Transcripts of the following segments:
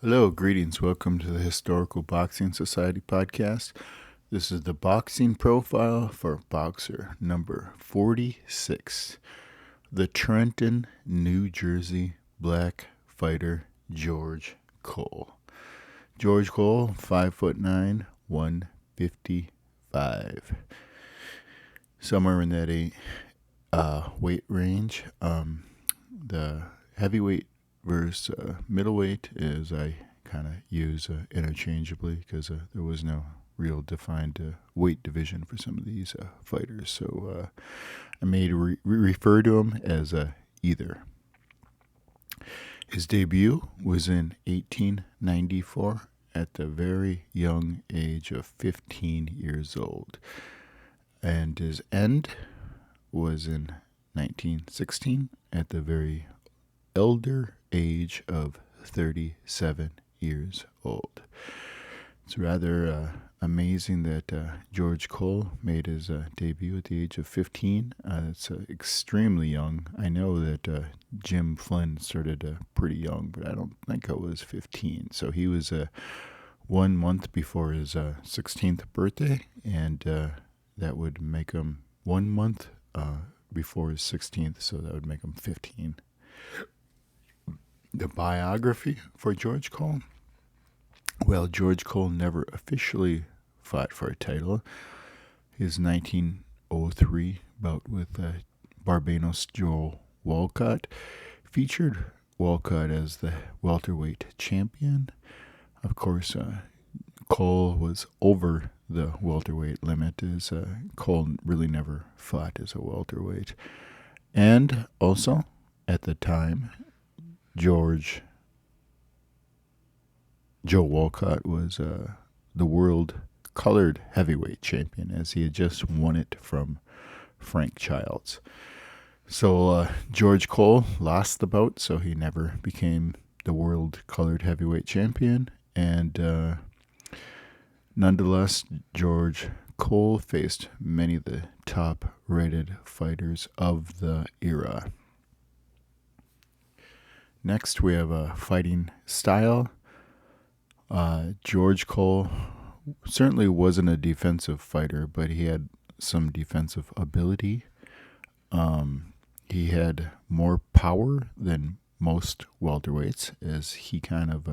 Hello, greetings. Welcome to the Historical Boxing Society podcast. This is the boxing profile for boxer number 46, the Trenton, New Jersey black fighter George Cole. George Cole, 5'9", 155. Somewhere in that weight range. The heavyweight versus middleweight is I kind of use interchangeably because there was no real defined weight division for some of these fighters. So I may refer to him as either. His debut was in 1894 at the very young age of 15 years old. And his end was in 1916 at the very elder age of 37 years old. It's rather amazing that George Cole made his debut at the age of 15. It's extremely young. I know that Jim Flynn started pretty young, but I don't think it was 15. So he was 1 month before his 16th birthday, and that would make him 1 month before his 16th, so that would make him 15. The biography for George Cole. Well, George Cole never officially fought for a title. His 1903 bout with Barbados Joe Walcott featured Walcott as the welterweight champion. Of course, Cole was over the welterweight limit, as Cole really never fought as a welterweight. And also, at the time, Joe Walcott was the world colored heavyweight champion, as he had just won it from Frank Childs. So George Cole lost the bout, so he never became the world colored heavyweight champion. And nonetheless, George Cole faced many of the top-rated fighters of the era. Next, we have a fighting style. George Cole certainly wasn't a defensive fighter, but he had some defensive ability. He had more power than most welterweights, as he kind of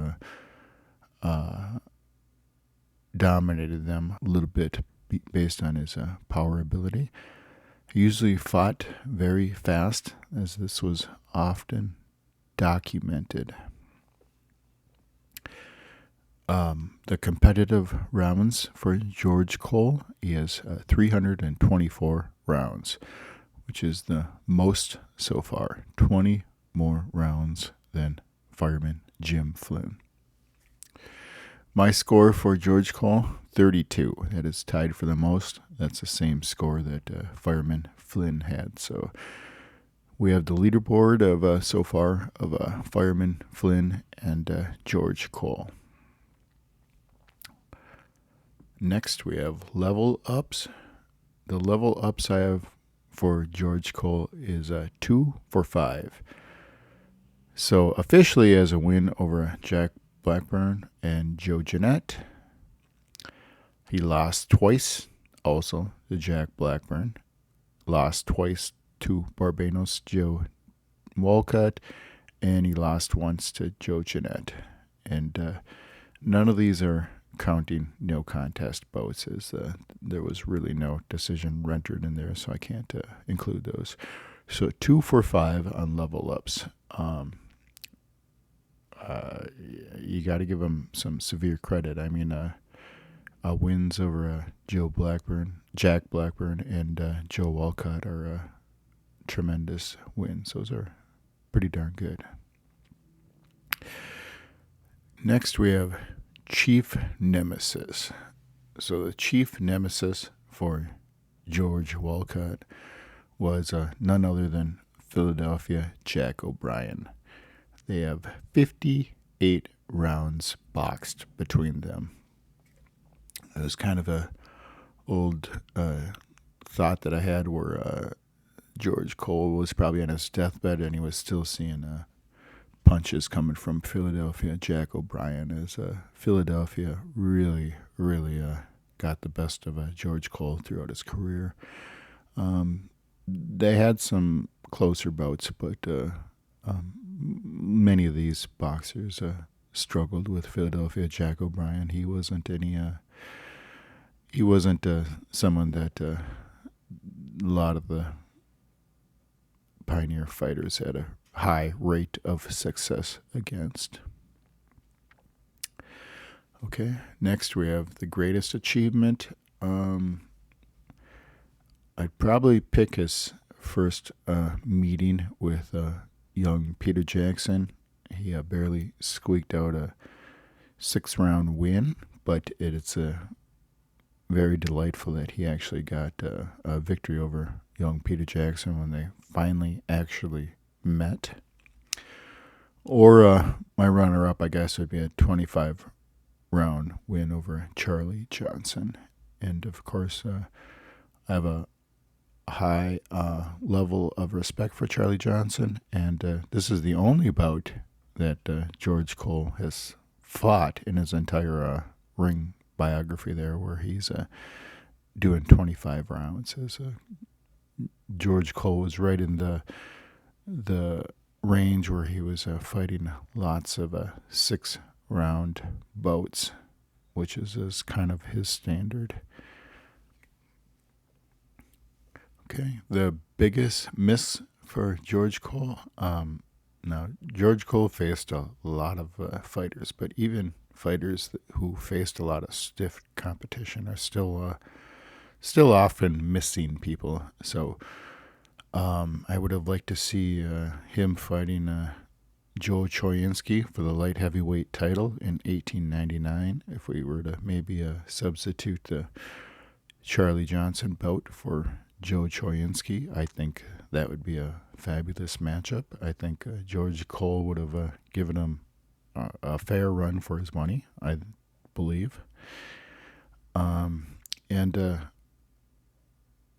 dominated them a little bit based on his power ability. He usually fought very fast, as this was often documented. The competitive rounds for George Cole, he has 324 rounds, which is the most so far. 20 more rounds than fireman Jim Flynn. My score for George Cole, 32. That is tied for the most. That's the same score that fireman Flynn had. So we have the leaderboard of so far of fireman Flynn and George Cole. Next, we have level ups. The level ups I have for George Cole is 2 for 5. So officially as a win over Jack Blackburn and Joe Jeanette. He lost twice also to Jack Blackburn. Lost twice to Barbados Joe Walcott, and he lost once to Joe Jeanette. And none of these are counting no contest bouts, as there was really no decision rendered in there, so I can't include those. So 2 for 5 on level ups. You got to give him some severe credit. I mean, wins over Jack Blackburn, and Joe Walcott are tremendous wins. Those are pretty darn good. Next, we have Chief Nemesis. So the Chief Nemesis for George Walcott was none other than Philadelphia Jack O'Brien. They have 58 rounds boxed between them. It was kind of a old thought that I had where George Cole was probably on his deathbed and he was still seeing punches coming from Philadelphia. Jack O'Brien, as Philadelphia really got the best of George Cole throughout his career. They had some closer bouts, but many of these boxers struggled with Philadelphia. Jack O'Brien, he wasn't someone that a lot of the pioneer fighters had a high rate of success against. Okay, next we have the greatest achievement. I'd probably pick his first meeting with young Peter Jackson. He barely squeaked out a 6-round win, but it's very delightful that he actually got a victory over young Peter Jackson when they finally actually met. Or my runner-up, I guess, would be a 25-round win over Charley Johnson. And, of course, I have a high level of respect for Charley Johnson, and this is the only bout that George Cole has fought in his entire ring biography there, where he's doing 25 rounds. As George Cole was right in the range where he was fighting lots of 6-round bouts, which is kind of his standard. Okay, the biggest miss for George Cole. Now, George Cole faced a lot of fighters, but even fighters who faced a lot of stiff competition are still often missing people. So I would have liked to see him fighting Joe Choyinski for the light heavyweight title in 1899. If we were to maybe substitute the Charley Johnson bout for Joe Choyinski, I think that would be a fabulous matchup. I think George Cole would have given him a fair run for his money, I believe. And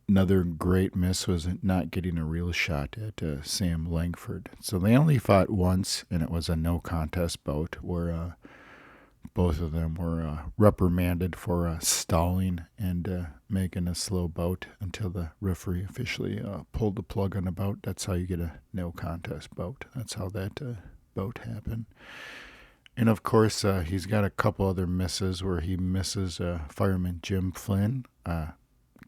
another great miss was not getting a real shot at Sam Langford. So they only fought once, and it was a no contest bout where both of them were reprimanded for stalling and making a slow bout until the referee officially pulled the plug on the bout. That's how you get a no contest bout. That's how that bout happened. And of course, he's got a couple other misses where he misses fireman Jim Flynn.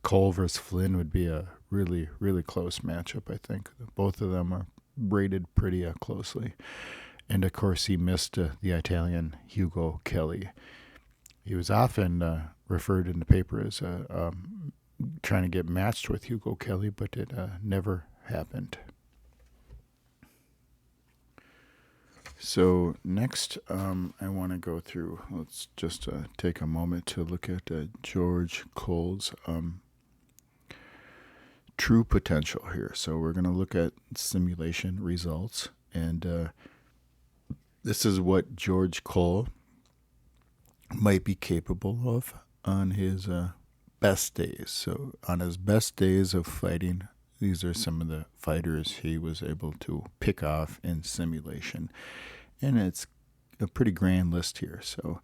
Cole versus Flynn would be a really, really close matchup, I think. Both of them are rated pretty closely. And, of course, he missed the Italian Hugo Kelly. He was often referred in the paper as trying to get matched with Hugo Kelly, but it never happened. So next, I want to go through, let's just take a moment to look at George Cole's true potential here. So we're going to look at simulation results, and this is what George Cole might be capable of on his best days. So on his best days of fighting, these are some of the fighters he was able to pick off in simulation. And it's a pretty grand list here. So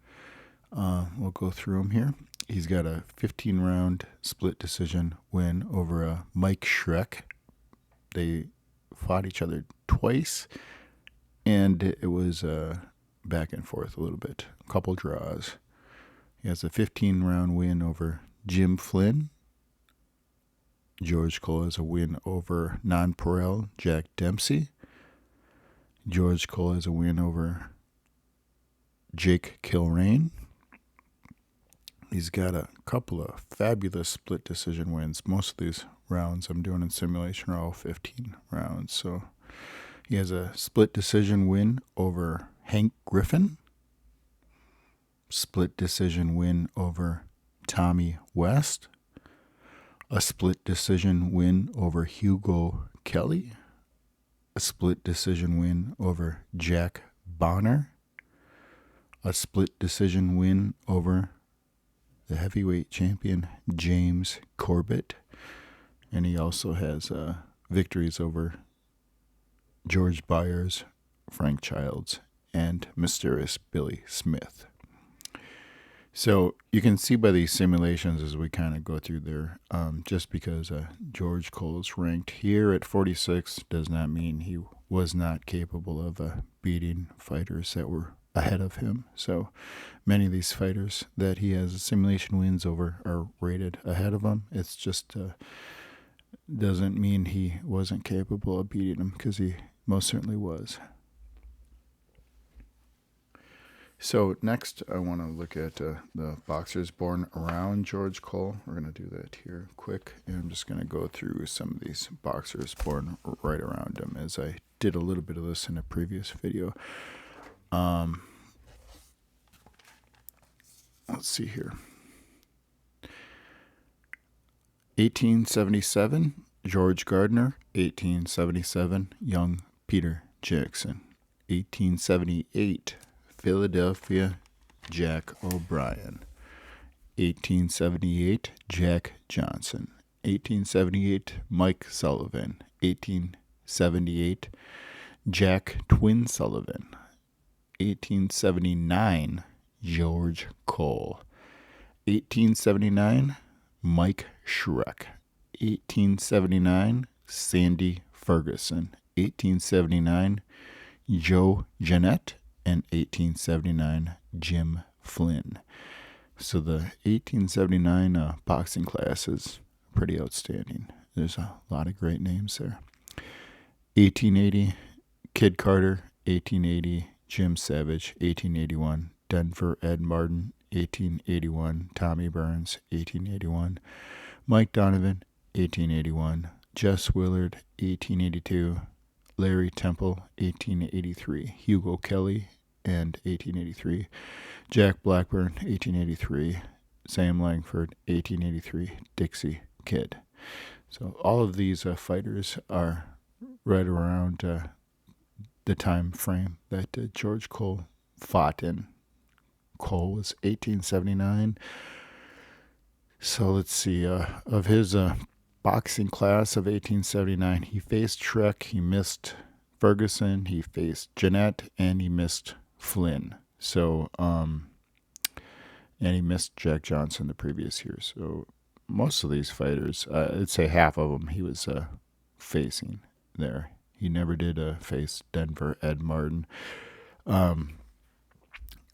we'll go through them here. He's got a 15-round split decision win over Mike Schreck. They fought each other twice, and it was back and forth a little bit, a couple draws. He has a 15-round win over Jim Flynn. George Cole has a win over Nonpareil Jack Dempsey. George Cole has a win over Jake Kilrain. He's got a couple of fabulous split decision wins. Most of these rounds I'm doing in simulation are all 15 rounds. So he has a split decision win over Hank Griffin. Split decision win over Tommy West. A split decision win over Hugo Kelly. A split decision win over Jack Bonner. A split decision win over the heavyweight champion James Corbett. And he also has victories over George Byers, Frank Childs, and Mysterious Billy Smith. So you can see by these simulations as we kind of go through there, just because George Cole is ranked here at 46 does not mean he was not capable of beating fighters that were ahead of him. So many of these fighters that he has simulation wins over are rated ahead of him. It's just doesn't mean he wasn't capable of beating him, because he most certainly was. So next, I want to look at the boxers born around George Cole. We're going to do that here quick, and I'm just going to go through some of these boxers born right around him, as I did a little bit of this in a previous video. Let's see here. 1877, George Gardner. 1877, young Peter Jackson. 1878, Philadelphia, Jack O'Brien. 1878, Jack Johnson. 1878, Mike Sullivan. 1878, Jack Twin Sullivan. 1879, George Cole. 1879, Mike Schreck. 1879, Sandy Ferguson. 1879, Joe Jeanette. And 1879, Jim Flynn. So the 1879 boxing class is pretty outstanding. There's a lot of great names there. 1880, Kid Carter. 1880, Jim Savage. 1881, Denver Ed Martin. 1881, Tommy Burns. 1881, Mike Donovan. 1881, Jess Willard. 1882, Larry Temple. 1883, Hugo Kelly. And 1883, Jack Blackburn. 1883, Sam Langford. 1883, Dixie Kid. So all of these fighters are right around the time frame that George Cole fought in. Cole was 1879. So let's see, of his boxing class of 1879, he faced Schreck, he missed Ferguson, he faced Jeanette, and he missed Flynn. So, and he missed Jack Johnson the previous year. So most of these fighters, I'd say half of them he was facing there. He never did face Denver Ed Martin.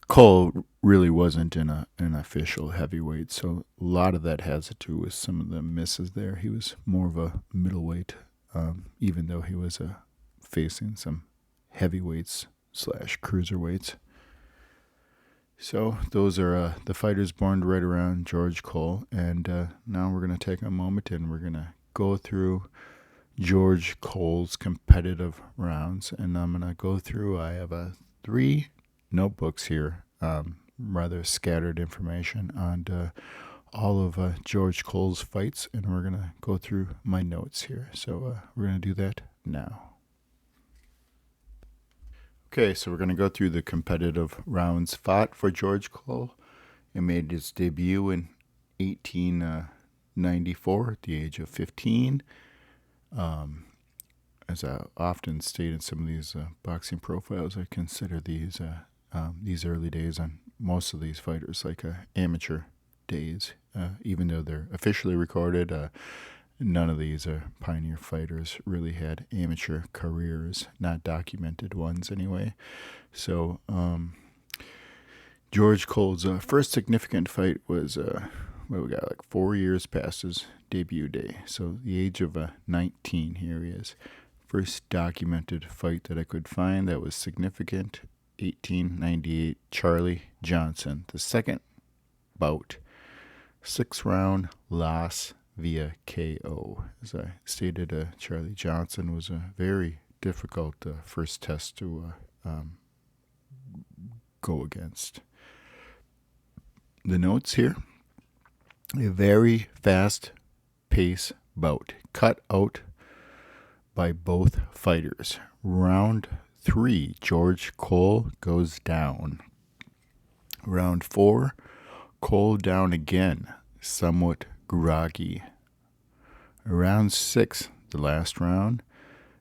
Cole really wasn't an official heavyweight, so a lot of that has to do with some of the misses there. He was more of a middleweight, even though he was facing some heavyweights / cruiserweights. So those are the fighters born right around George Cole, and now we're going to take a moment and we're going to go through George Cole's competitive rounds, and I'm going to go through, I have 3 notebooks here, rather scattered information on all of George Cole's fights, and we're going to go through my notes here. So we're going to do that now. Okay, so we're going to go through the competitive rounds fought for George Cole. He made his debut in 1894 at the age of 15. As I often state in some of these boxing profiles, I consider these early days on most of these fighters like amateur days. Even though they're officially recorded, none of these pioneer fighters really had amateur careers, not documented ones anyway. So George Cole's first significant fight was, we got like 4 years past his debut day. So the age of 19, here he is. First documented fight that I could find that was significant, 1898, Charley Johnson. The second bout, 6th round loss via KO. As I stated, Charley Johnson was a very difficult first test to go against. The notes here, a very fast pace bout, cut out by both fighters. Round 3, George Cole goes down. Round 4, Cole down again, somewhat groggy. Round 6, the last round,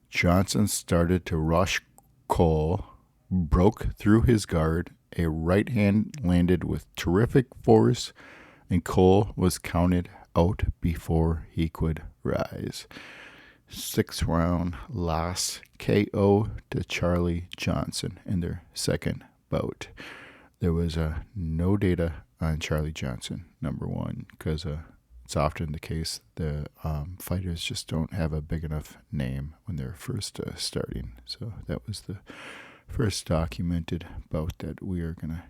Johnson started to rush Cole broke through his guard. A right hand landed with terrific force, and Cole was counted out before he could rise. 6th round loss, KO to Charley Johnson in their second bout. There was no data on Charley Johnson, number one, because it's often the case the fighters just don't have a big enough name when they're first starting. So that was the first documented bout that we are going to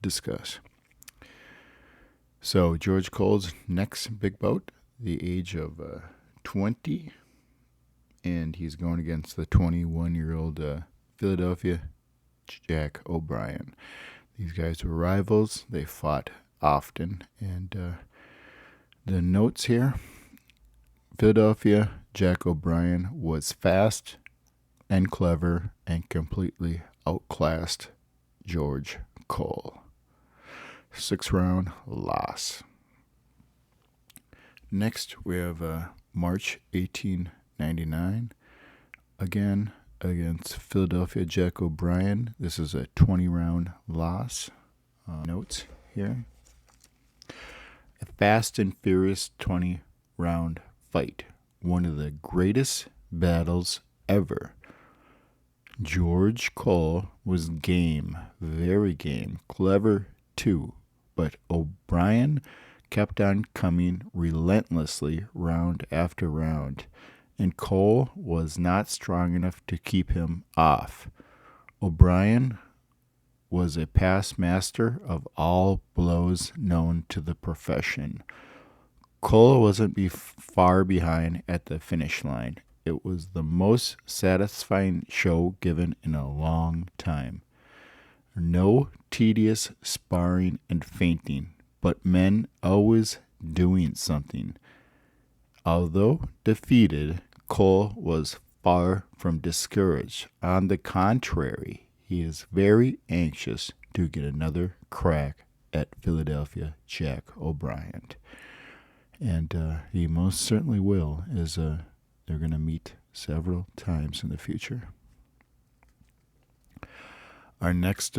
discuss. So George Cole's next big bout, the age of 20, and he's going against the 21-year-old Philadelphia Jack O'Brien. These guys were rivals. They fought often, and the notes here: Philadelphia Jack O'Brien was fast and clever and completely outclassed George Cole. 6th round loss. Next, we have March 1899. Again, against Philadelphia Jack O'Brien. This is a 20-round loss. Notes here: a fast and furious 20-round fight. One of the greatest battles ever. George Cole was game, very game, clever too, but O'Brien kept on coming relentlessly round after round, and Cole was not strong enough to keep him off. O'Brien was a past master of all blows known to the profession. Cole wasn't far behind at the finish line. It was the most satisfying show given in a long time. No tedious sparring and feinting, but men always doing something. Although defeated, Cole was far from discouraged. On the contrary, he is very anxious to get another crack at Philadelphia Jack O'Brien. And he most certainly will, as they're going to meet several times in the future. Our next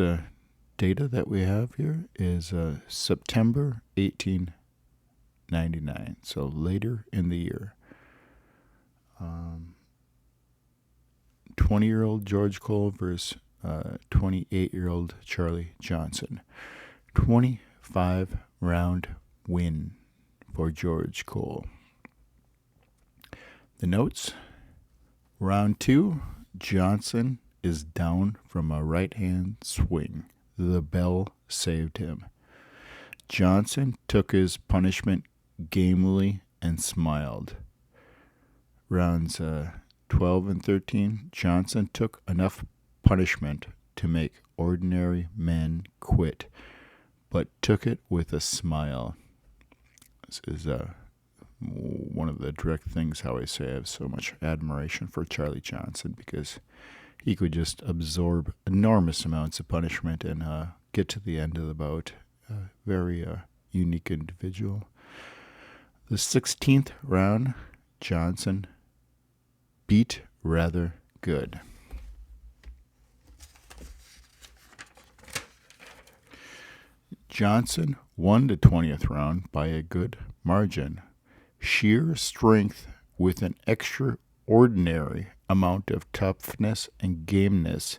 data that we have here is September 1899, so later in the year. 20-year-old George Cole versus 28-year-old Charley Johnson. 25-round win for George Cole. The notes: round 2, Johnson is down from a right-hand swing. The bell saved him. Johnson took his punishment gamely and smiled. Rounds 12 and 13, Johnson took enough punishment to make ordinary men quit, but took it with a smile. This is one of the direct things how I say I have so much admiration for Charley Johnson, because he could just absorb enormous amounts of punishment and get to the end of the bout. Very unique individual. The 16th round, Johnson beat rather good. Johnson won the 20th round by a good margin. Sheer strength with an extraordinary amount of toughness and gameness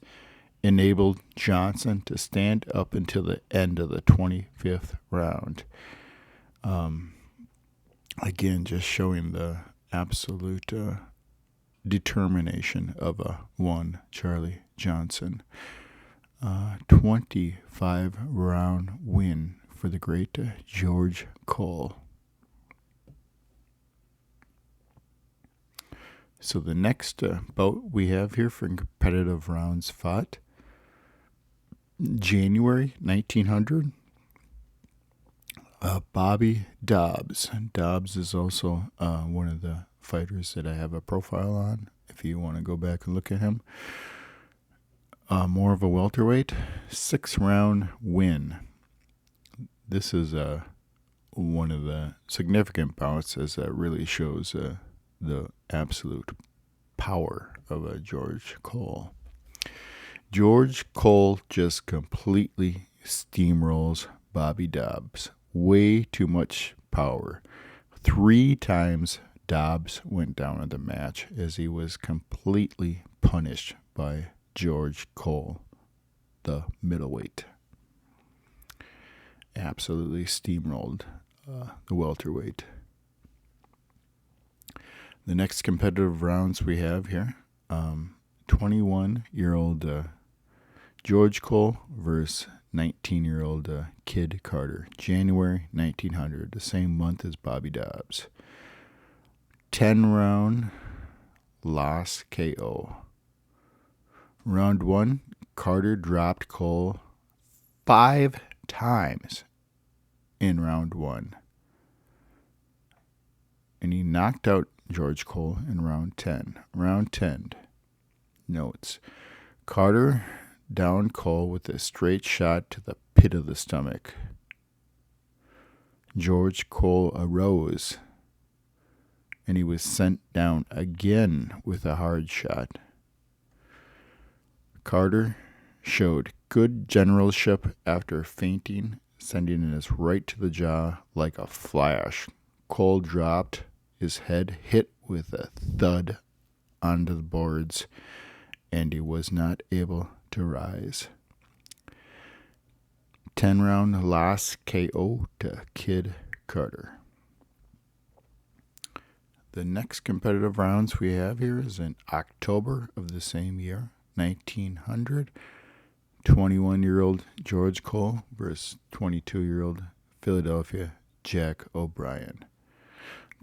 enabled Johnson to stand up until the end of the 25th round. Again, just showing the absolute determination of one Charley Johnson. 25-round win for the great George Cole. So the next bout we have here for competitive rounds fought, January 1900, Bobby Dobbs. Dobbs is also one of the fighters that I have a profile on, if you want to go back and look at him. More of a welterweight, 6-round win. This is one of the significant bouts, as that really shows the absolute power of George Cole. George Cole just completely steamrolls Bobby Dobbs. Way too much power. 3 times Dobbs went down in the match as he was completely punished by George Cole, the middleweight. Absolutely steamrolled the welterweight. The next competitive rounds we have here, 21-year-old George Cole versus 19-year-old Kid Carter, January 1900, the same month as Bobby Dobbs. 10-round loss KO. Round 1, Carter dropped Cole 5 times in round 1. And he knocked out George Cole in round 10. Round 10. Notes. Carter downed Cole with a straight shot to the pit of the stomach. George Cole arose, and he was sent down again with a hard shot. Carter showed good generalship after feinting, sending his right to the jaw like a flash. Cole dropped. His head hit with a thud onto the boards, and he was not able to rise. 10-round loss KO to Kid Carter. The next competitive rounds we have here is in October of the same year, 1900. 21-year-old George Cole versus 22-year-old Philadelphia Jack O'Brien.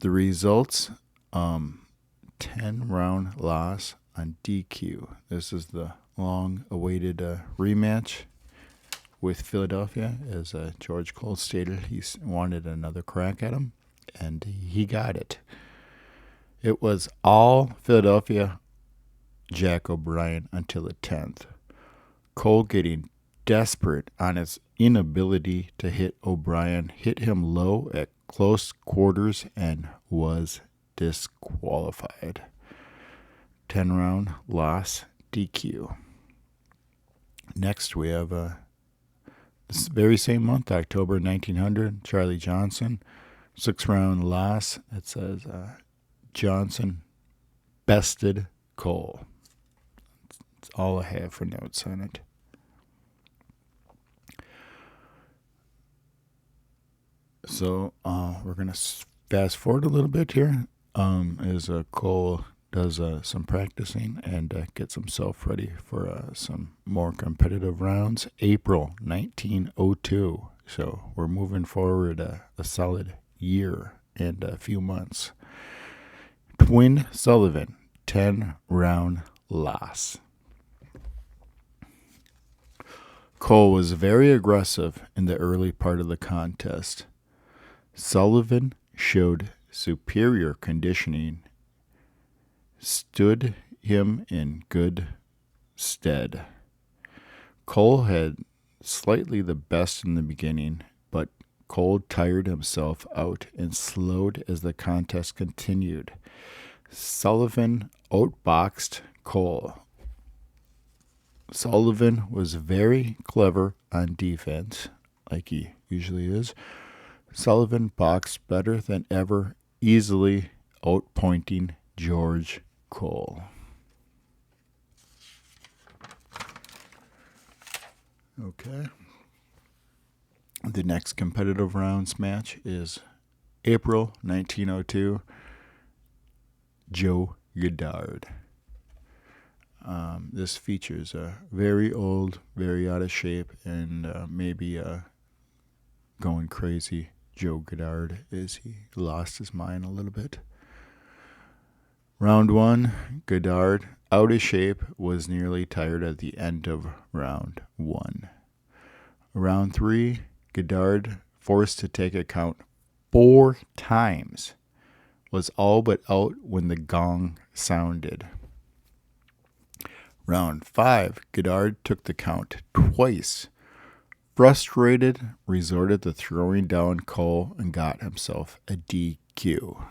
The results, 10-round loss on DQ. This is the long-awaited rematch with Philadelphia, as George Cole stated he wanted another crack at him, and he got it. It was all Philadelphia Jack O'Brien until the 10th. Cole, getting desperate on his inability to hit O'Brien, hit him low at close quarters and was disqualified. 10-round loss DQ. Next we have this very same month, October 1900, Charley Johnson, 6-round loss. It says Johnson bested Cole. That's all I have for notes on it. So we're going to fast forward a little bit here as Cole does some practicing and gets himself ready for some more competitive rounds. April 1902. So we're moving forward a solid year and a few months. Twin Sullivan, 10-round loss. Cole was very aggressive in the early part of the contest. Sullivan showed superior conditioning, stood him in good stead. Cole had slightly the best in the beginning, but Cole tired himself out and slowed as the contest continued. Sullivan outboxed Cole. Sullivan was very clever on defense, like he usually is. Sullivan boxed better than ever, easily outpointing George Cole. Okay. The next competitive rounds match is April 1902, Joe Goddard. This features a very old, very out of shape, and maybe going crazy Joe Goddard as he lost his mind a little bit. Round 1, Goddard, out of shape, was nearly tired at the end of round 1. Round 3, Goddard, forced to take a count 4 times, was all but out when the gong sounded. Round 5, Goddard took the count twice. Frustrated, resorted to throwing down Cole and got himself a DQ.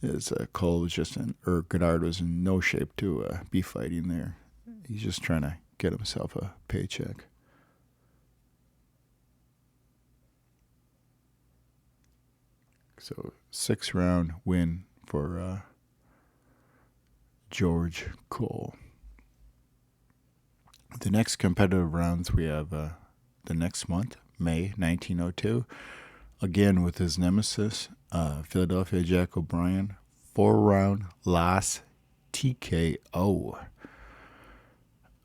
As Cole was Goddard was in no shape to be fighting there. He's just trying to get himself a paycheck. So 6-round win for George Cole. The next competitive rounds we have the next month, May 1902. Again with his nemesis, Philadelphia Jack O'Brien. 4-round loss, TKO.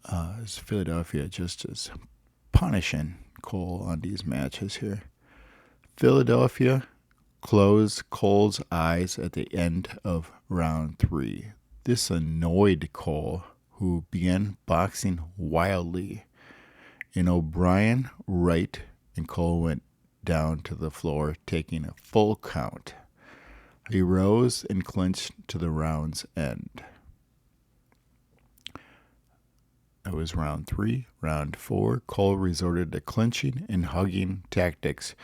As Philadelphia just is punishing Cole on these matches here. Philadelphia closed Cole's eyes at the end of round 3. This annoyed Cole, who began boxing wildly. And O'Brien right, and Cole went down to the floor, taking a full count. He rose and clinched to the round's end. That was round 3. Round 4, Cole resorted to clinching and hugging tactics.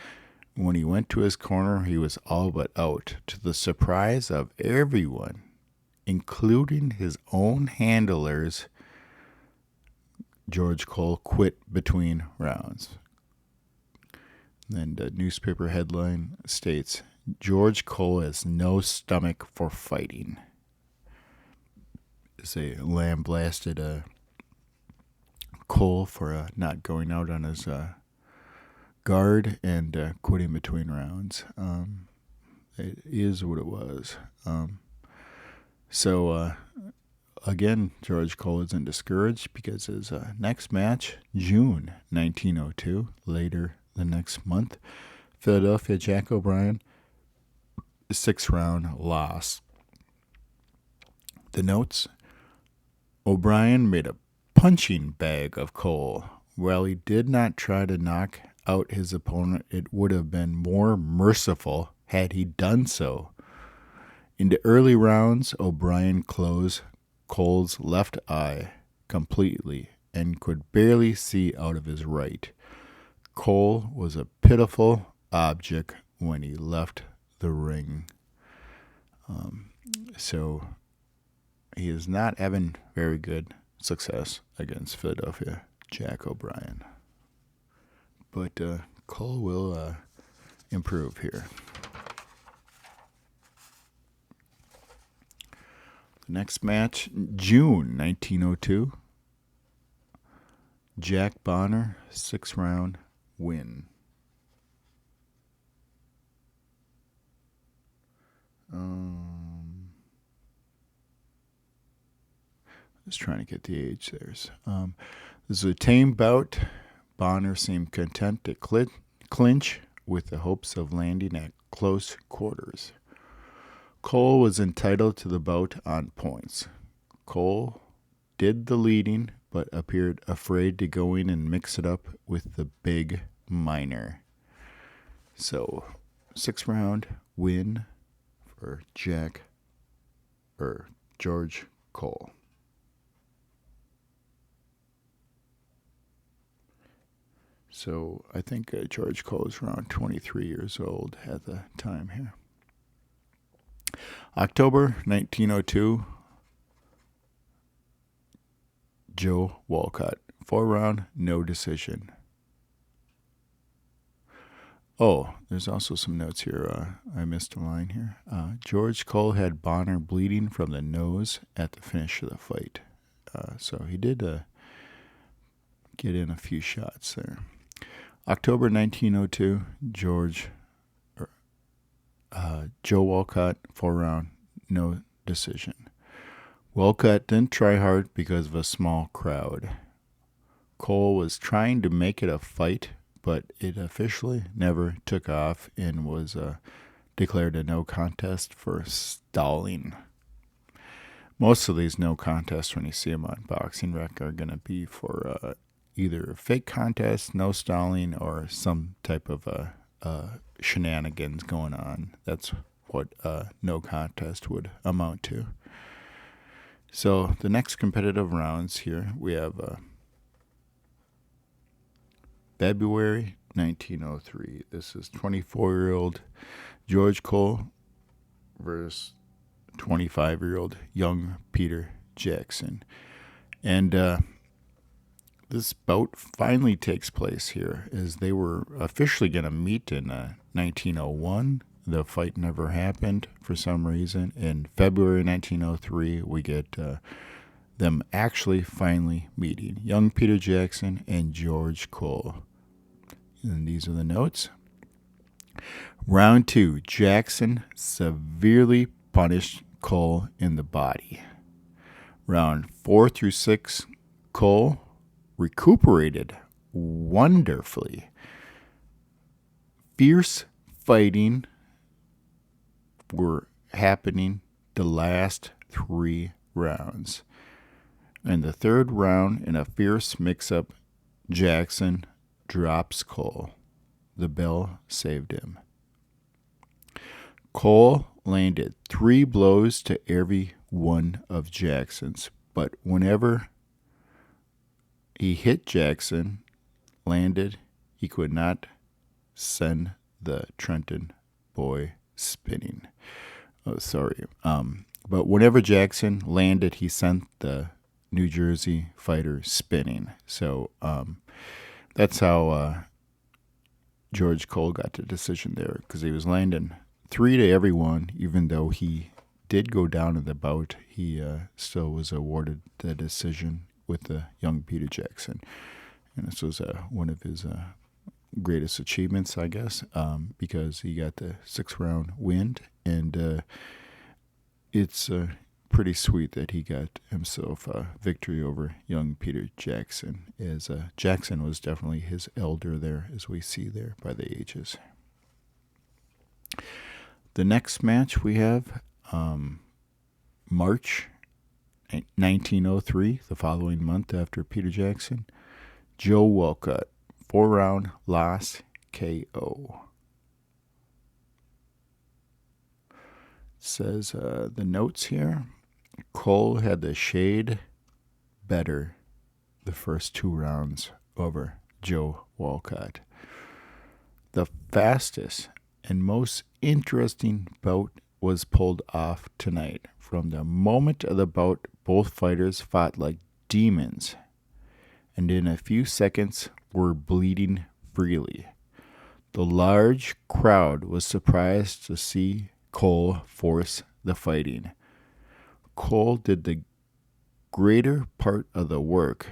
When he went to his corner, he was all but out, to the surprise of everyone, including his own handlers. George Cole quit between rounds. And the newspaper headline states, George Cole has no stomach for fighting. They lambasted Cole for not going out on his guard and quitting between rounds. It is what it was. So again, George Cole isn't discouraged because his next match, June 1902, later the next month, Philadelphia Jack O'Brien, 6-round loss. The notes, O'Brien made a punching bag of Cole. While he did not try to knock out his opponent, it would have been more merciful had he done so. In the early rounds, O'Brien closed Cole's left eye completely and could barely see out of his right. Cole was a pitiful object when he left the ring. So he is not having very good success against Philadelphia Jack O'Brien. But Cole will improve here. The next match, June 1902. Jack Bonner, 6-round win. Just trying to get the age there. This is a tame bout. Bonner seemed content to clinch with the hopes of landing at close quarters. Cole was entitled to the bout on points. Cole did the leading, but appeared afraid to go in and mix it up with the big minor. So, 6-round win for George Cole. So I think George Cole is around 23 years old at the time here. October 1902, Joe Walcott, 4-round, no decision. Oh, there's also some notes here. I missed a line here. George Cole had Bonner bleeding from the nose at the finish of the fight. So he did get in a few shots there. October 1902, Joe Walcott, 4-round, no decision. Walcott didn't try hard because of a small crowd. Cole was trying to make it a fight, but it officially never took off and was declared a no contest for stalling. Most of these no contests, when you see them on Boxing Rec, are going to be for either fake contest, no stalling, or some type of shenanigans going on. That's what no contest would amount to. So the next competitive rounds here, we have February 1903. This is 24-year-old George Cole versus 25-year-old young Peter Jackson. And this bout finally takes place here, as they were officially going to meet in 1901. The fight never happened for some reason. In February 1903, we get them actually finally meeting. Young Peter Jackson and George Cole. And these are the notes. Round 2, Jackson severely punished Cole in the body. Round 4 through 6, Cole recuperated wonderfully. Fierce fighting were happening the last 3 rounds. In the 3rd round, in a fierce mix-up, Jackson drops Cole. The bell saved him. Cole landed 3 blows to every one of Jackson's, but whenever he hit Jackson, landed, he could not send the Trenton boy spinning. But whenever Jackson landed, he sent the New Jersey fighter spinning. So that's how George Cole got the decision there, because he was landing 3 to every one. Even though he did go down in the bout, he still was awarded the decision with the young Peter Jackson. And this was one of his greatest achievements, I guess, because he got the 6th round win. And it's pretty sweet that he got himself a victory over young Peter Jackson, as Jackson was definitely his elder there, as we see there by the ages. The next match we have March 1903, the following month after Peter Jackson. Joe Walcott, 4-round loss, KO. Says the notes here, Cole had the shade better the first 2 rounds over Joe Walcott. The fastest and most interesting bout was pulled off tonight. From the moment of the bout, both fighters fought like demons, and in a few seconds were bleeding freely. The large crowd was surprised to see Cole force the fighting. Cole did the greater part of the work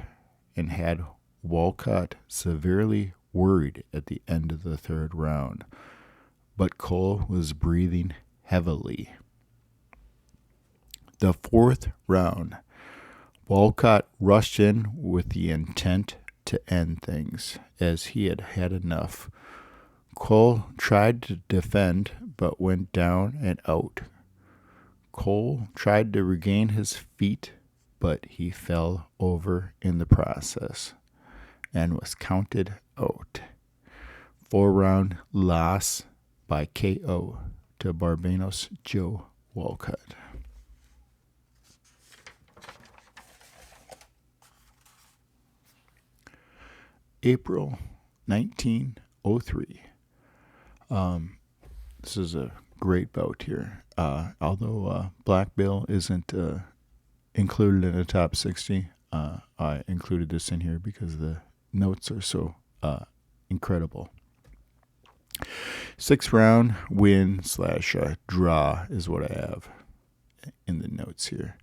and had Walcott severely worried at the end of the 3rd round, but Cole was breathing heavily. The 4th round, Walcott rushed in with the intent to end things, as he had had enough. Cole tried to defend, but went down and out. Cole tried to regain his feet, but he fell over in the process and was counted out. 4-round loss by KO to Barbados Joe Walcott. April 1903. This is a great bout here. Although Black Bill isn't included in the top 60, I included this in here because the notes are so incredible. 6th round win / draw is what I have in the notes here.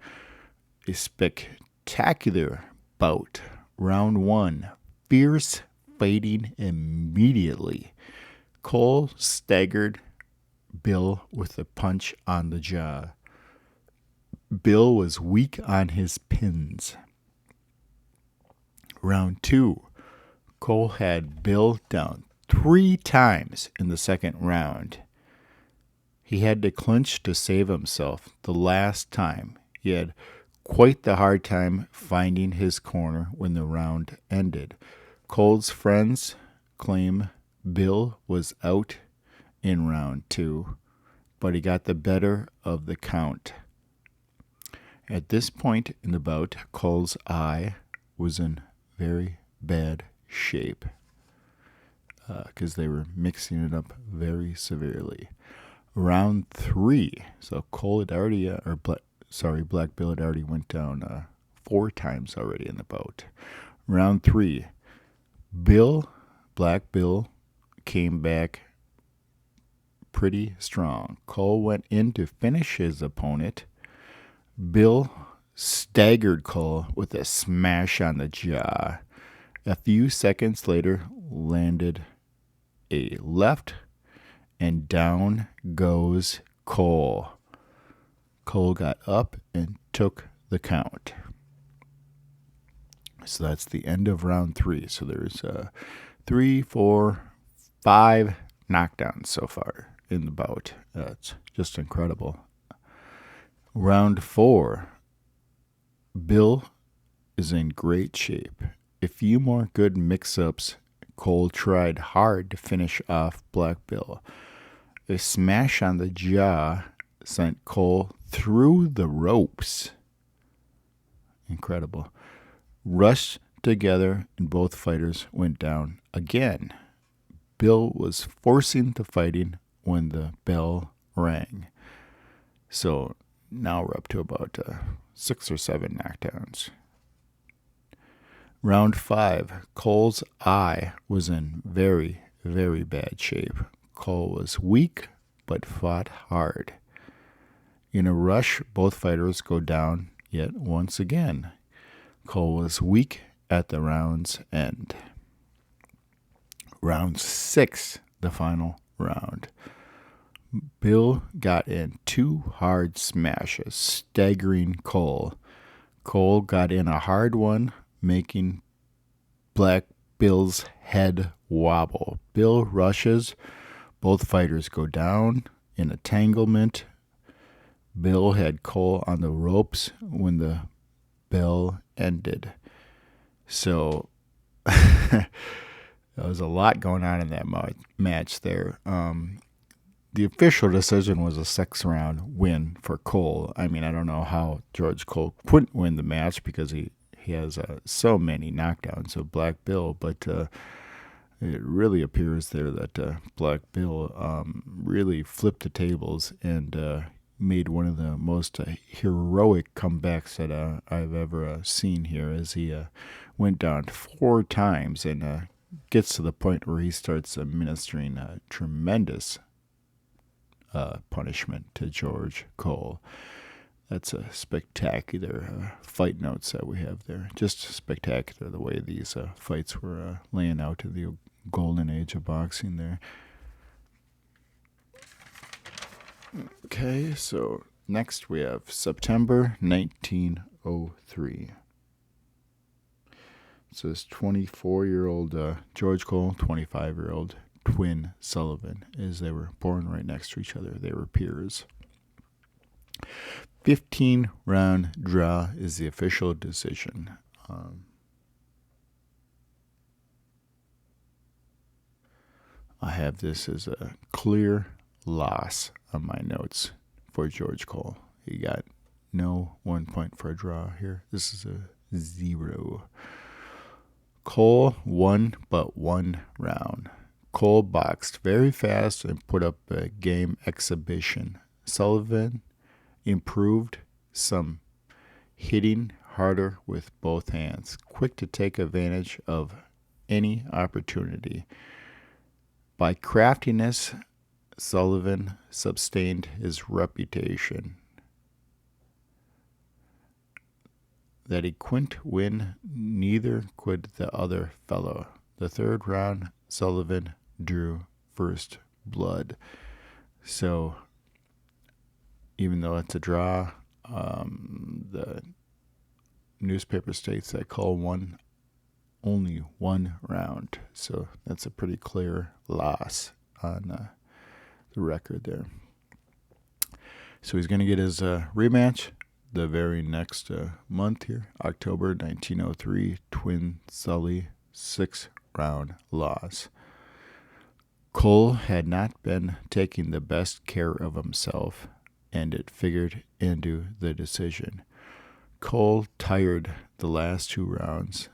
A spectacular bout. Round 1. Fierce fighting immediately. Cole staggered Bill with a punch on the jaw. Bill was weak on his pins. Round 2. Cole had Bill down 3 times in the 2nd round. He had to clinch to save himself the last time. He had quite the hard time finding his corner when the round ended. Cole's friends claim Bill was out in round 2, but he got the better of the count. At this point in the bout, Cole's eye was in very bad shape because they were mixing it up very severely. Round 3. So Cole had already, Black Bill had already went down 4 times already in the bout. Round 3. Black Bill came back pretty strong. Cole went in to finish his opponent. Bill staggered Cole with a smash on the jaw. A few seconds later, landed a left, and down goes Cole. Cole got up and took the count. So that's the end of round 3. So there's 3, 4, 5 knockdowns so far in the bout. It's just incredible. Round 4. Bill is in great shape. A few more good mix-ups. Cole tried hard to finish off Black Bill. A smash on the jaw sent Cole through the ropes. Incredible. Rushed together and both fighters went down again. Bill was forcing the fighting when the bell rang. So now we're up to about 6 or 7 knockdowns. Round 5. Cole's eye was in very, very bad shape. Cole was weak but fought hard. In a rush, both fighters go down yet once again. Cole was weak at the round's end. Round 6, the final round. Bill got in 2 hard smashes, staggering Cole. Cole got in a hard one, making Black Bill's head wobble. Bill rushes. Both fighters go down in entanglement. Bill had Cole on the ropes when the bell ended. So there was a lot going on in that match there. The official decision was a 6-round win for Cole. I mean, I don't know how George Cole couldn't win the match because he has so many knockdowns of Black Bill, but it really appears there that Black Bill really flipped the tables and made one of the most heroic comebacks that I've ever seen here, as he went down 4 times and gets to the point where he starts administering tremendous punishment to George Cole. That's a spectacular fight notes that we have there. Just spectacular the way these fights were laying out in the golden age of boxing there. Okay, so next we have September 1903. So this 24-year-old George Cole, 25-year-old twin Sullivan, as they were born right next to each other. They were peers. 15-round draw is the official decision. I have this as a clear loss on my notes for George Cole. He got no 1 point for a draw here. This is a 0. Cole won but 1 round. Cole boxed very fast and put up a game exhibition. Sullivan improved some, hitting harder with both hands, quick to take advantage of any opportunity. By craftiness, Sullivan sustained his reputation. That he couldn't win, neither could the other fellow. The 3rd round, Sullivan drew first blood. So, even though it's a draw, the newspaper states that Cole won only 1 round. So that's a pretty clear loss on the record there. So he's going to get his rematch the very next month here, October 1903, twin Sully, 6-round loss. Cole had not been taking the best care of himself, and it figured into the decision. Cole tired the last 2 rounds,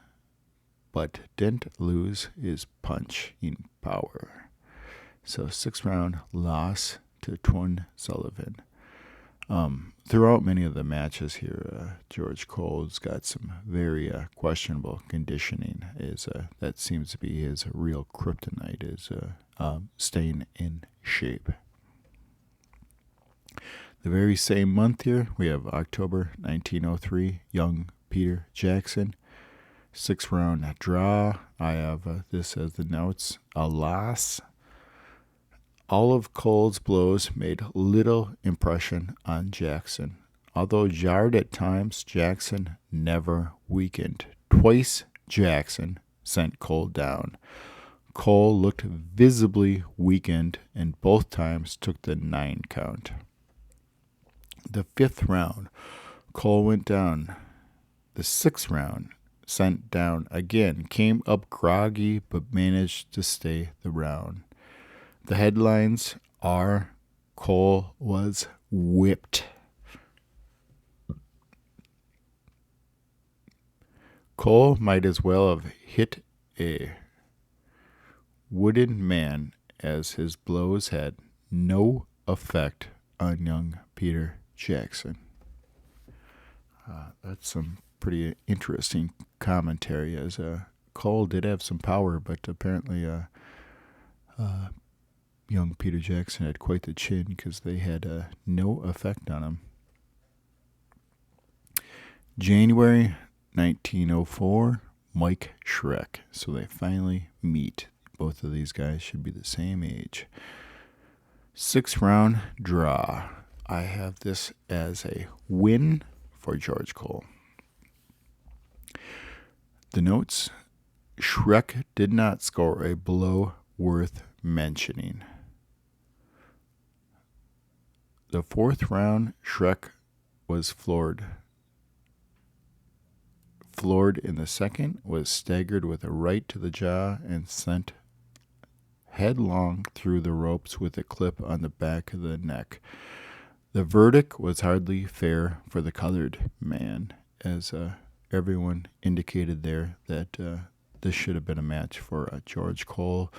but didn't lose his punching power. So 6-round loss to Twin Sullivan. Throughout many of the matches here, George Cole's got some very questionable conditioning. That seems to be his real kryptonite, is staying in shape. The very same month here, we have October 1903, young Peter Jackson. 6-round draw. I have this as the notes. A loss. All of Cole's blows made little impression on Jackson. Although jarred at times, Jackson never weakened. Twice, Jackson sent Cole down. Cole looked visibly weakened, and both times took the 9 count. The 5th round, Cole went down. The 6th round, sent down again, came up groggy but managed to stay the round. The headlines are Cole was whipped. Cole might as well have hit a wooden man, as his blows had no effect on young Peter Jackson. That's some pretty interesting commentary, as Cole did have some power, but apparently young Peter Jackson had quite the chin, because they had no effect on him. January 1904, Mike Schreck. So they finally meet. Both of these guys should be the same age. 6-round draw. I have this as a win for George Cole. The notes: Schreck did not score a blow worth mentioning. The 4th round, Schreck was floored. Floored in the 2nd, was staggered with a right to the jaw and sent headlong through the ropes with a clip on the back of the neck. The verdict was hardly fair for the colored man, as everyone indicated there that this should have been a match for George Cole.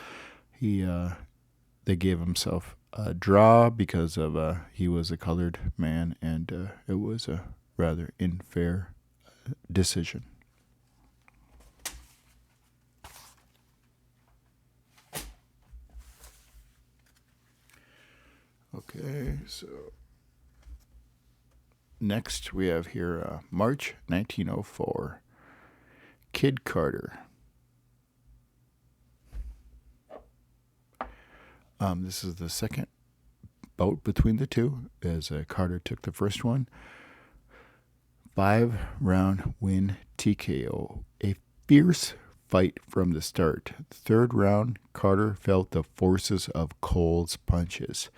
They gave himself a draw because of he was a colored man, and it was a rather unfair decision. Okay, so next we have here March 1904. Kid Carter. This is the second bout between the two, as Carter took the first one. 5-round win TKO. A fierce fight from the start. The 3rd round, Carter felt the forces of Cole's punches.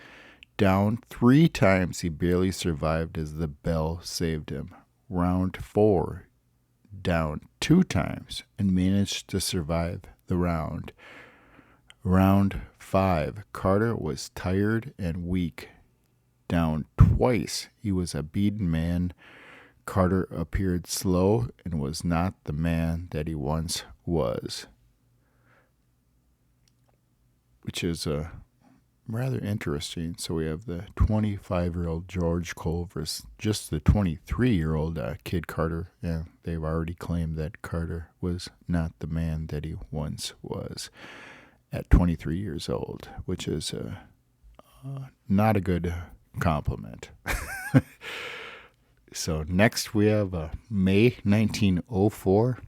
Down 3 times, he barely survived as the bell saved him. Round 4, down 2 times and managed to survive the round. Round 5, Carter was tired and weak. Down twice, he was a beaten man. Carter appeared slow and was not the man that he once was, which is rather interesting. So we have the 25-year-old George Cole versus just the 23-year-old Kid Carter. Yeah, they've already claimed that Carter was not the man that he once was at 23 years old, which is not a good compliment. So next we have May 1904,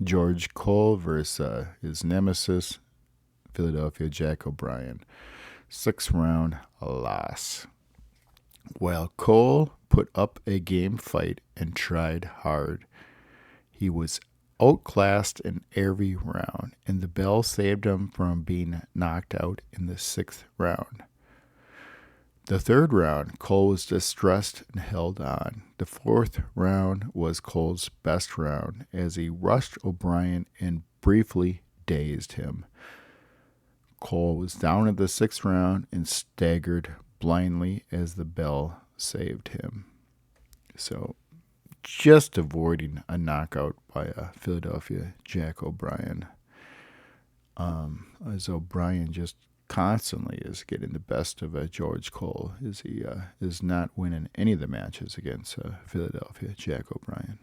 George Cole versus his nemesis, Philadelphia Jack O'Brien. 6-round loss. While Cole put up a game fight and tried hard, he was outclassed in every round, and the bell saved him from being knocked out in the 6th round. The 3rd round, Cole was distressed and held on. The 4th round was Cole's best round, as he rushed O'Brien and briefly dazed him. Cole was down at the 6th round and staggered blindly as the bell saved him. So, just avoiding a knockout by Philadelphia Jack O'Brien. As O'Brien just constantly is getting the best of George Cole. He is not winning any of the matches against Philadelphia Jack O'Brien.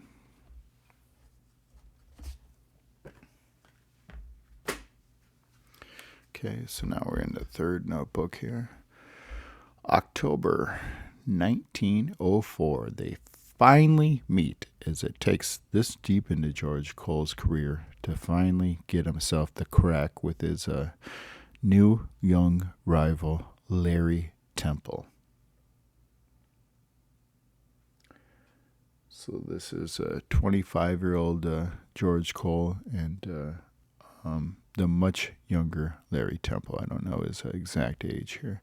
Okay, so now we're in the third notebook here. October 1904, they finally meet, as it takes this deep into George Cole's career to finally get himself the crack with his new young rival, Larry Temple. So this is a 25-year-old George Cole and the much younger Larry Temple. I don't know his exact age here.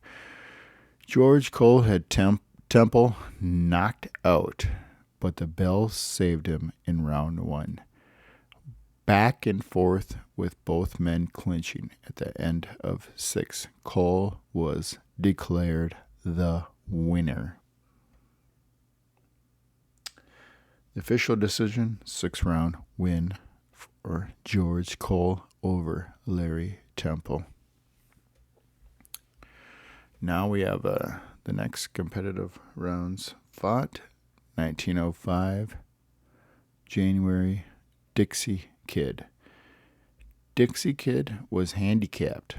George Cole had Temple knocked out, but the bell saved him in round one. Back and forth with both men clinching at the end of 6. Cole was declared the winner. The official decision, 6-round win for George Cole over Larry Temple. Now we have the next competitive rounds fought. 1905, January, Dixie Kid. Dixie Kid was handicapped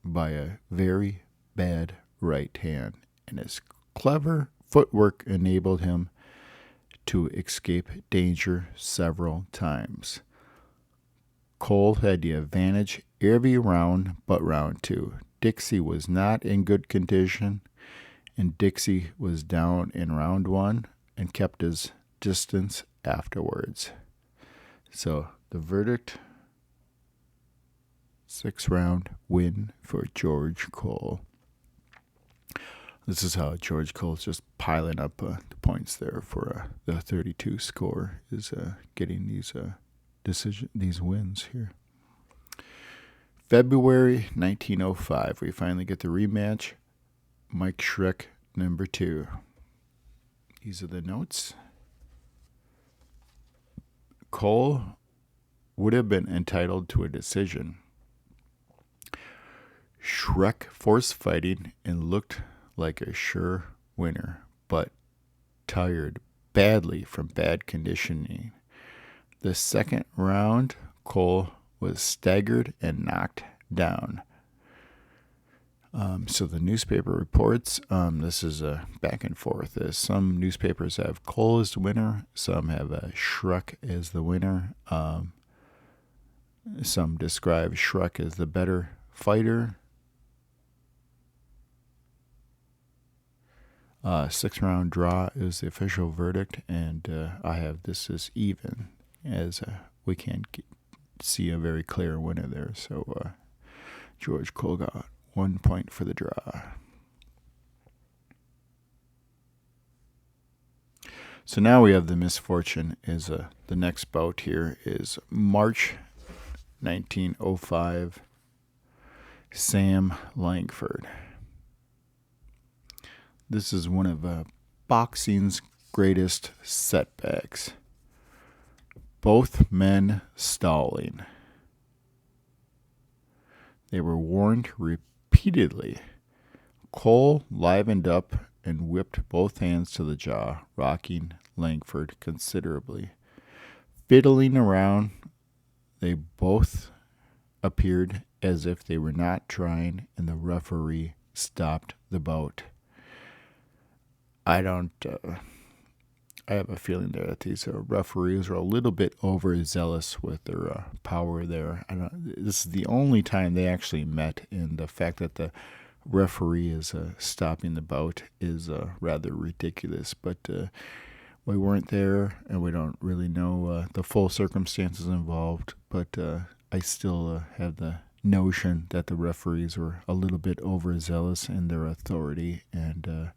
by a very bad right hand, and his clever footwork enabled him to escape danger several times. Cole had the advantage every round but round 2. Dixie was not in good condition, and Dixie was down in round 1 and kept his distance afterwards. So the verdict, 6-round win for George Cole. This is how George Cole's just piling up the points there for the 32 score, is getting these wins here. February 1905, we finally get the rematch. Mike Schreck, number 2. These are the notes. Cole would have been entitled to a decision. Schreck forced fighting and looked like a sure winner, but tired badly from bad conditioning. The second round, Cole was staggered and knocked down. So the newspaper reports, this is a back and forth. Some newspapers have Cole as the winner. Some have Schreck as the winner. Some describe Schreck as the better fighter. 6-round draw is the official verdict, and I have this as even, as we can't see a very clear winner there. So George Cole got 1 point for the draw. So now we have the misfortune is the next bout here is March 1905, Sam Langford. This is one of boxing's greatest setbacks. Both men stalling. They were warned repeatedly. Cole livened up and whipped both hands to the jaw, rocking Langford considerably. Fiddling around, they both appeared as if they were not trying, and the referee stopped the bout. I have a feeling there that these referees are a little bit overzealous with their power there. This is the only time they actually met, and the fact that the referee is stopping the bout is rather ridiculous. But we weren't there, and we don't really know the full circumstances involved. But I still have the notion that the referees were a little bit overzealous in their authority, and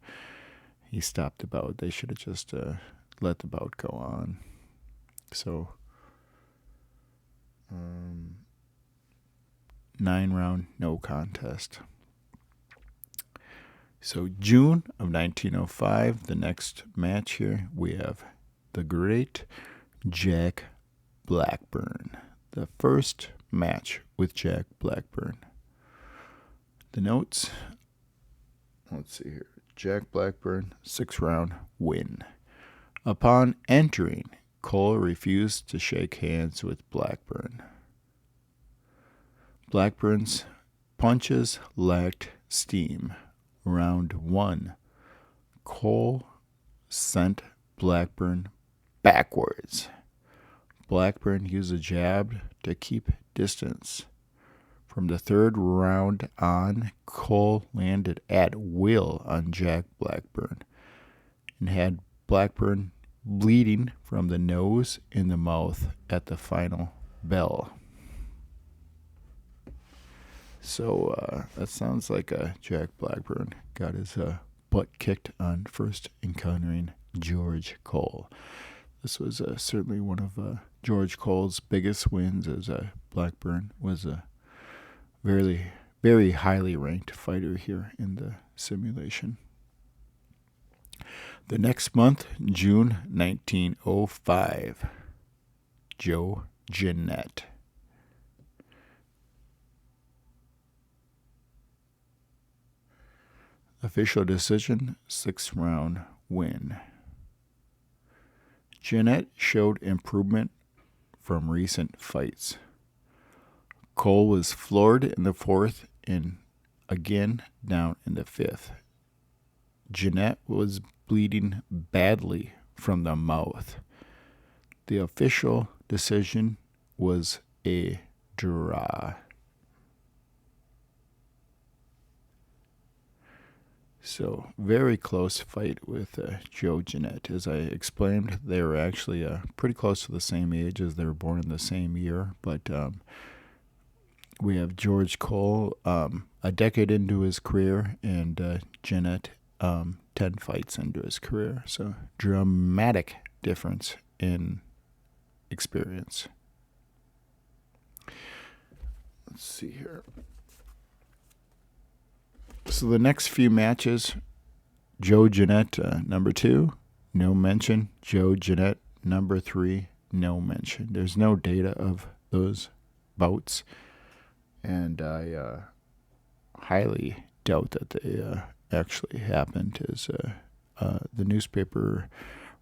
he stopped the bout. They should have just let the bout go on. So 9-round no contest. So June of 1905, the next match here, we have the great Jack Blackburn. The first match with Jack Blackburn. The notes. Let's see here. Jack Blackburn, 6th-round win. Upon entering, Cole refused to shake hands with Blackburn. Blackburn's punches lacked steam. Round 1. Cole sent Blackburn backwards. Blackburn used a jab to keep distance. From the 3rd round on, Cole landed at will on Jack Blackburn and had Blackburn bleeding from the nose and the mouth at the final bell. So that sounds like Jack Blackburn got his butt kicked on first encountering George Cole. This was certainly one of George Cole's biggest wins, as Blackburn was a very, very highly ranked fighter here in the simulation. The next month, June 1905, Joe Jeanette. Official decision, 6th-round win. Jeanette showed improvement from recent fights. Cole was floored in the 4th and again down in the 5th. Jeanette was bleeding badly from the mouth. The official decision was a draw. So, very close fight with Joe Jeanette. As I explained, they were actually pretty close to the same age, as they were born in the same year. But we have George Cole a decade into his career, and Jeanette 10 fights into his career. So, dramatic difference in experience. Let's see here. So the next few matches, Joe Jeanette, number 2, no mention. Joe Jeanette, number 3, no mention. There's no data of those bouts, and I highly doubt that they actually happened, as the newspaper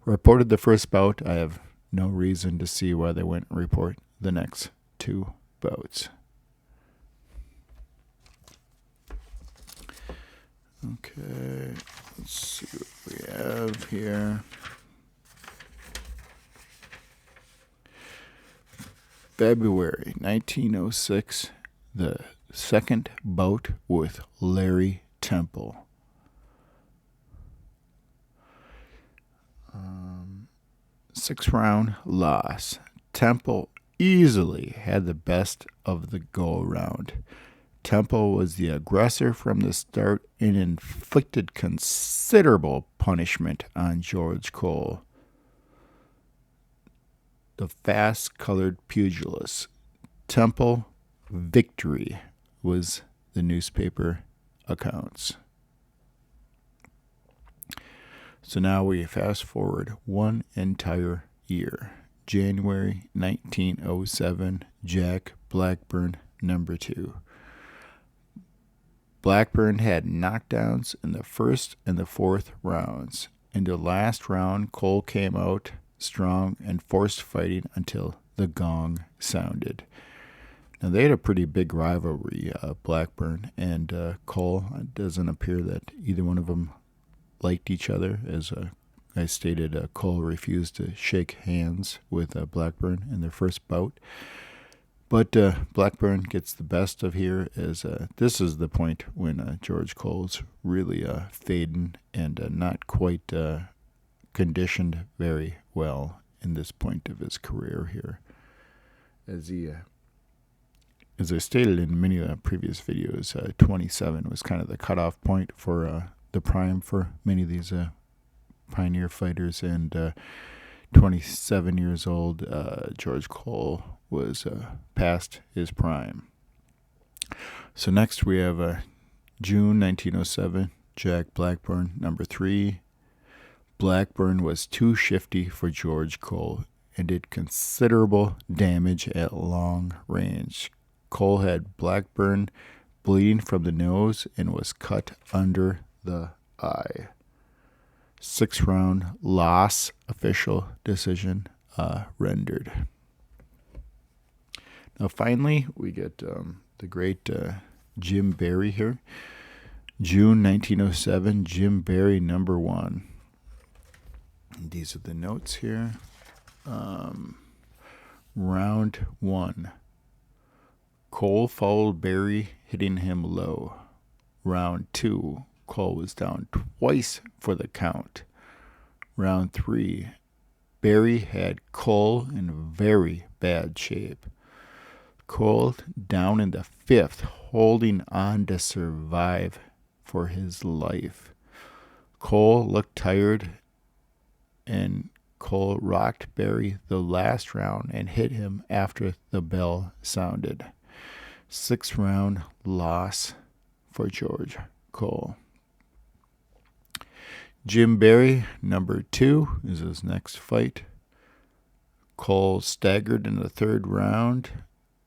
reported the first bout. I have no reason to see why they wouldn't report the next 2 bouts. Okay, let's see what we have here. February 1906, the second bout with Larry Temple. 6th-round loss. Temple easily had the best of the go-around. Temple was the aggressor from the start and inflicted considerable punishment on George Cole, the fast-colored pugilist. Temple victory was the newspaper accounts. So now we fast forward one entire year. January 1907, Jack Blackburn, number 2. Blackburn had knockdowns in the 1st and the 4th rounds. In the last round, Cole came out strong and forced fighting until the gong sounded. Now, they had a pretty big rivalry, Blackburn and Cole. It doesn't appear that either one of them liked each other. As I stated, Cole refused to shake hands with Blackburn in their first bout. But Blackburn gets the best of here, as this is the point when George Cole's really fading and not quite conditioned very well in this point of his career here. As I stated in many of the previous videos, 27 was kind of the cutoff point for the prime for many of these pioneer fighters, and 27 years old, George Cole was past his prime. So next we have June 1907, Jack Blackburn, number 3. Blackburn was too shifty for George Cole and did considerable damage at long range. Cole had Blackburn bleeding from the nose and was cut under the eye. 6-round loss, official decision rendered. Now finally, we get the great Jim Barry here. June 1907, Jim Barry, number 1. And these are the notes here. Round 1. Cole fouled Barry, hitting him low. Round 2. Cole was down twice for the count. Round 3. Barry had Cole in very bad shape. Cole down in the 5th, holding on to survive for his life. Cole looked tired, and Cole rocked Barry the last round and hit him after the bell sounded. 6-round loss for George Cole. Jim Barry, number 2, is his next fight. Cole staggered in the 3rd round,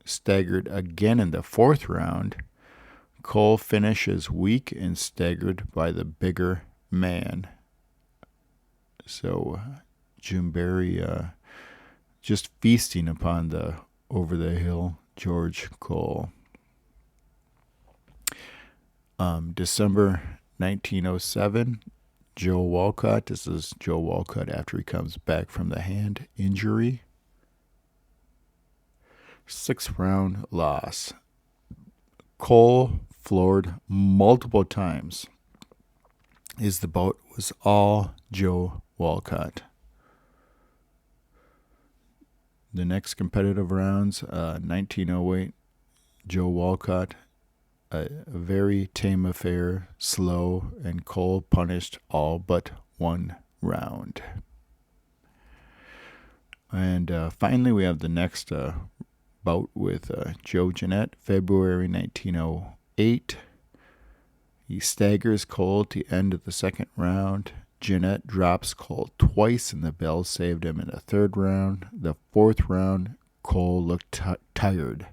staggered again in the 4th round. Cole finishes weak and staggered by the bigger man. So Jim Barry just feasting upon the over-the-hill George Cole. December 1907, Joe Walcott. This is Joe Walcott after he comes back from the hand injury. 6-round loss. Cole floored multiple times. The bout was all Joe Walcott. The next competitive rounds, 1908, Joe Walcott, a very tame affair, slow, and Cole punished all but 1 round. And finally, we have the next bout with Joe Jeanette, February 1908. He staggers Cole at the end of the 2nd round. Jeanette drops Cole twice, and the bell saved him in the 3rd round. The 4th round, Cole looked tired.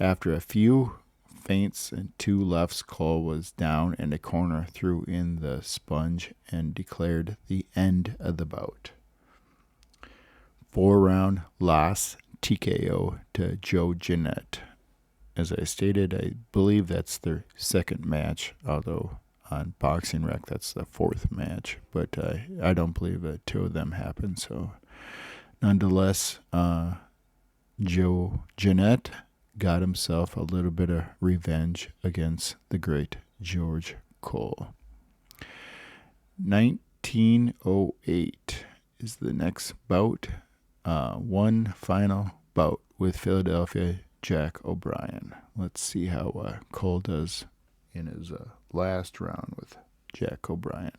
After a few feints and 2 lefts, Cole was down in a corner, threw in the sponge, and declared the end of the bout. 4-round loss, TKO to Joe Jeanette. As I stated, I believe that's their 2nd match, although on Boxing Rec that's the 4th match. But I don't believe that 2 of them happened. So nonetheless, Joe Jeanette got himself a little bit of revenge against the great George Cole. 1908 is the next bout. One final bout with Philadelphia Jack O'Brien. Let's see how Cole does in his last round with Jack O'Brien.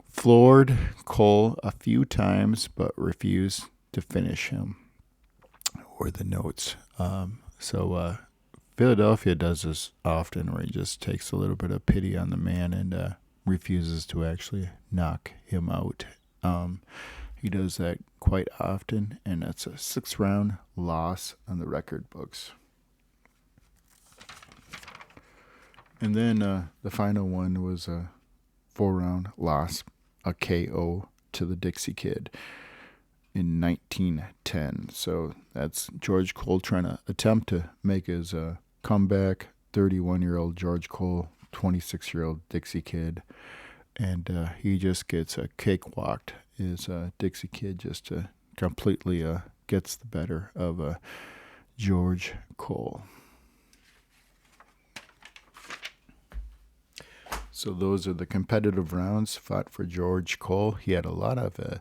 Floored Cole a few times, but refused to finish him, were the notes. So Philadelphia does this often, where he just takes a little bit of pity on the man and refuses to actually knock him out. He does that quite often, and that's a 6-round loss on the record books. And then the final one was a 4-round loss, a KO to the Dixie Kid in 1910. So that's George Cole trying to attempt to make his comeback. 31-year-old George Cole, 26-year-old Dixie Kid. And he just gets cakewalked. Is Dixie Kid just completely gets the better of George Cole. So those are the competitive rounds fought for George Cole. He had a lot of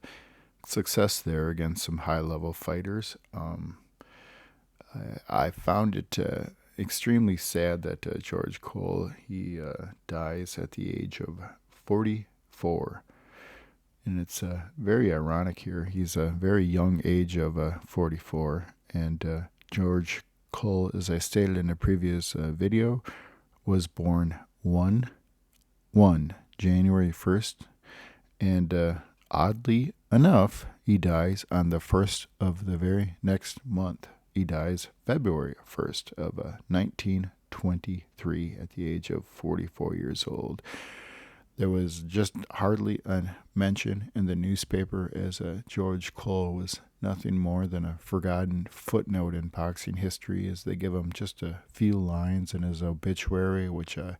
success there against some high-level fighters. I found it extremely sad that George Cole, he dies at the age of 44. And it's very ironic here. He's a very young age of 44. And George Cole, as I stated in a previous video, was born January 1st. And oddly enough, he dies on the 1st of the very next month. He dies February 1st of 1923 at the age of 44 years old. There was just hardly a mention in the newspaper, as George Cole was nothing more than a forgotten footnote in boxing history, as they give him just a few lines in his obituary, which I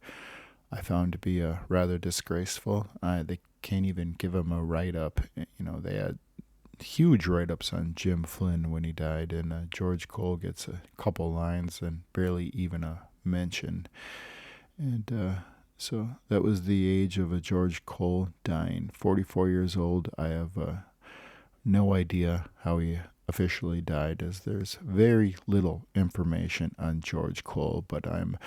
found to be rather disgraceful. They can't even give him a write-up. They had huge write-ups on Jim Flynn when he died, and George Cole gets a couple lines and barely even a mention. And so that was the age of George Cole dying, 44 years old. I have no idea how he officially died, as there's very little information on George Cole, but I'm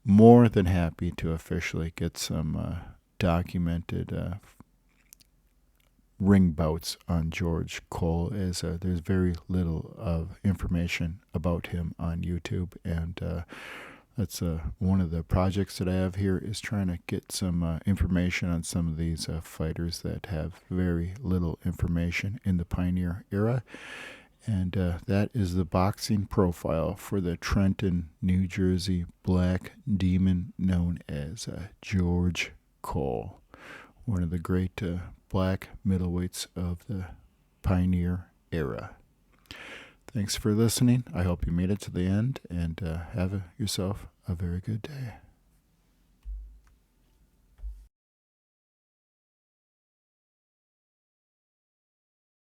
more than happy to officially get some documented ring bouts on George Cole, as there's very little of information about him on YouTube, and that's one of the projects that I have here, is trying to get some information on some of these fighters that have very little information in the Pioneer era. And that is the boxing profile for the Trenton, New Jersey Black Demon known as George Cole, one of the great black middleweights of the Pioneer era. Thanks for listening. I hope you made it to the end, and have yourself a very good day.